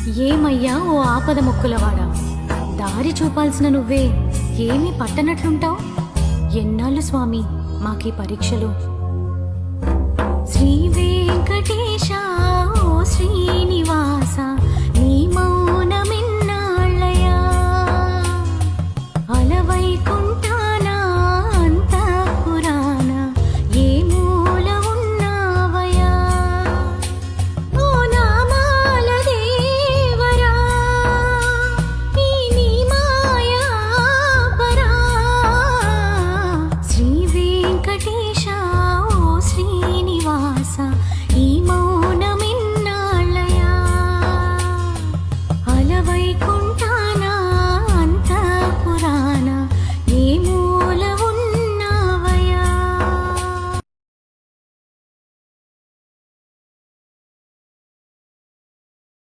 ఏమయ్యా ఓ ఆపద మొక్కులవాడా, దారి చూపాల్సిన నువ్వే ఏమీ పట్టనట్లుంటావు. ఎన్నాళ్ళు స్వామి మాకీ పరీక్షలు. శ్రీ వెంకటేశ ఓ శ్రీనివాస